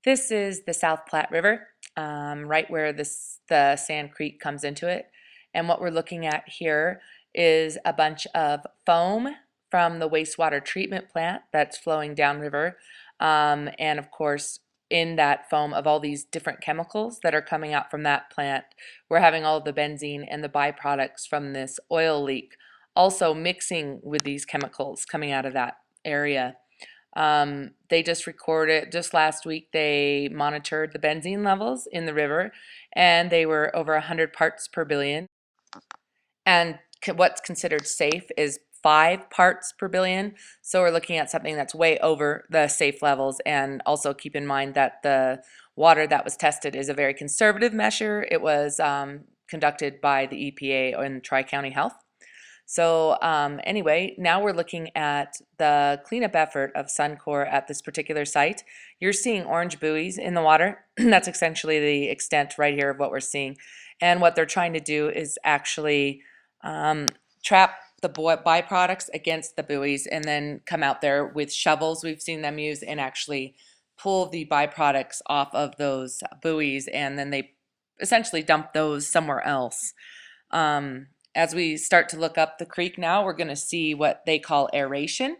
This is the South Platte River, right where the Sand Creek comes into it. And what we're looking at here is a bunch of foam from the wastewater treatment plant that's flowing downriver. And of course, in that foam of all these different chemicals that are coming out from that plant, we're having all the benzene and the byproducts from this oil leak also mixing with these chemicals coming out of that area. They just recorded, just last week, they monitored the benzene levels in the river, and they were over 100 parts per billion. And what's considered safe is 5 parts per billion. So we're looking at something that's way over the safe levels. And also keep in mind that the water that was tested is a very conservative measure. It was conducted by the EPA and Tri-County Health. So anyway, now we're looking at the cleanup effort of Suncor at this particular site. You're seeing orange buoys in the water. That's essentially the extent right here of what we're seeing. And what they're trying to do is actually trap the byproducts against the buoys and then come out there with shovels we've seen them use and actually pull the byproducts off of those buoys, and then they essentially dump those somewhere else. As we start to look up the creek now, we're going to see what they call aeration.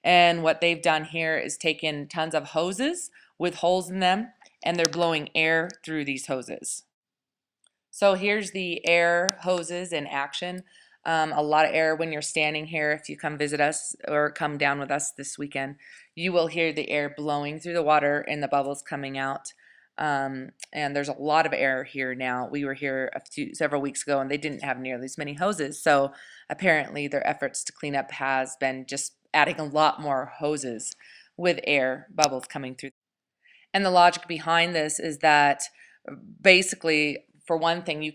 And what they've done here is taken tons of hoses with holes in them, and they're blowing air through these hoses. So here's the air hoses in action. A lot of air when you're standing here. If you come visit us or come down with us this weekend, you will hear the air blowing through the water and the bubbles coming out. And there's a lot of air here now. We were here several weeks ago and they didn't have nearly as many hoses. So apparently their efforts to clean up has been just adding a lot more hoses with air bubbles coming through. And the logic behind this is that basically, for one thing, you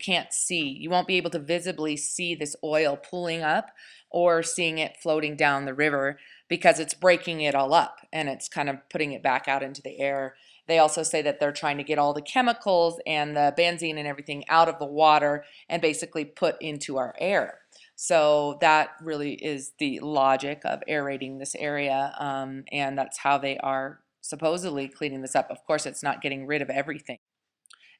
won't be able to visibly see this oil pooling up or seeing it floating down the river because it's breaking it all up and it's kind of putting it back out into the air. They also say that they're trying to get all the chemicals and the benzene and everything out of the water and basically put into our air. So that really is the logic of aerating this area, and that's how they are supposedly cleaning this up. Of course, it's not getting rid of everything.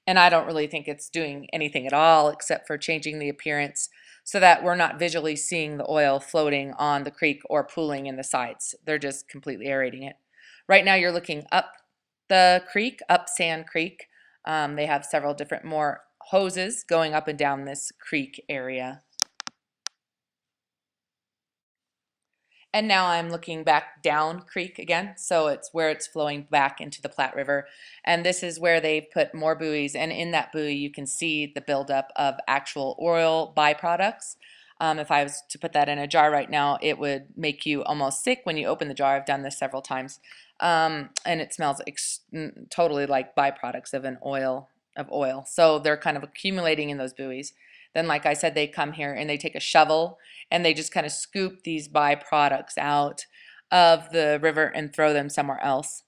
And I don't really think it's doing anything at all except for changing the appearance so that we're not visually seeing the oil floating on the creek or pooling in the sides. They're just completely aerating it. Right now you're looking up the creek, up Sand Creek. They have several different more hoses going up and down this creek area. And now I'm looking back down creek again, so it's where it's flowing back into the Platte River. And this is where they've put more buoys, and in that buoy you can see the buildup of actual oil byproducts. If I was to put that in a jar right now, it would make you almost sick when you open the jar. I've done this several times. And it smells totally like byproducts of oil. So they're kind of accumulating in those buoys. Then, like I said, they come here and they take a shovel and they just kind of scoop these byproducts out of the river and throw them somewhere else.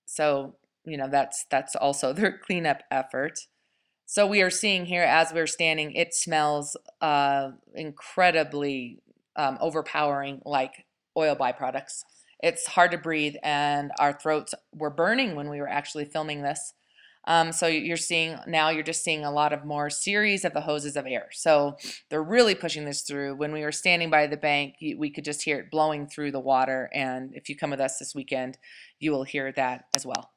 So, that's also their cleanup effort. So we are seeing here as we're standing, it smells incredibly overpowering like oil byproducts. It's hard to breathe and our throats were burning when we were actually filming this. So you're just seeing a lot of more series of the hoses of air. So they're really pushing this through. When we were standing by the bank, we could just hear it blowing through the water. And if you come with us this weekend, you will hear that as well.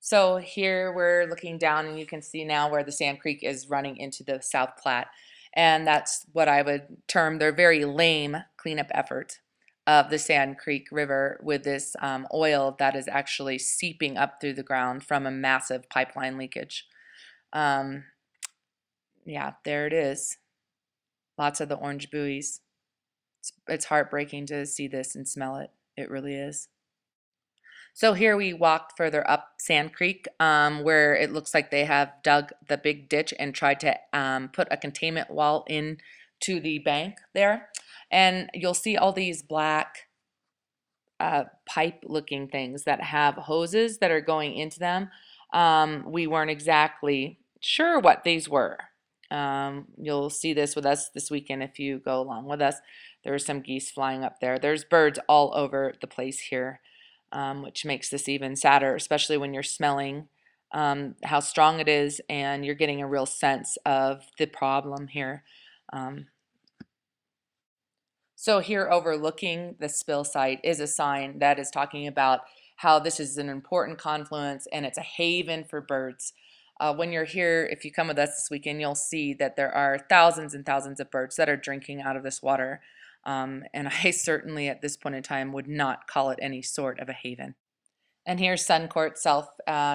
So here we're looking down and you can see now where the Sand Creek is running into the South Platte. And that's what I would term their very lame cleanup effort of the Sand Creek River with this oil that is actually seeping up through the ground from a massive pipeline leakage. Yeah, there it is. Lots of the orange buoys. It's heartbreaking to see this and smell it. It really is. So here we walked further up Sand Creek, where it looks like they have dug the big ditch and tried to put a containment wall in to the bank there. And you'll see all these black pipe looking things that have hoses that are going into them. We weren't exactly sure what these were. You'll see this with us this weekend if you go along with us. There are some geese flying up there. There's birds all over the place here. which makes this even sadder, especially when you're smelling how strong it is and you're getting a real sense of the problem here. Um, so here overlooking the spill site is a sign that is talking about how this is an important confluence and it's a haven for birds. When you're here, if you come with us this weekend, you'll see that there are thousands and thousands of birds that are drinking out of this water. And I certainly at this point in time would not call it any sort of a haven. And here's Suncor itself,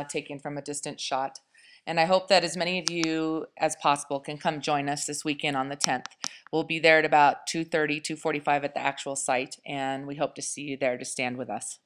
taken from a distant shot. And I hope that as many of you as possible can come join us this weekend on the 10th. We'll be there at about 2:30, 2:45 at the actual site, and we hope to see you there to stand with us.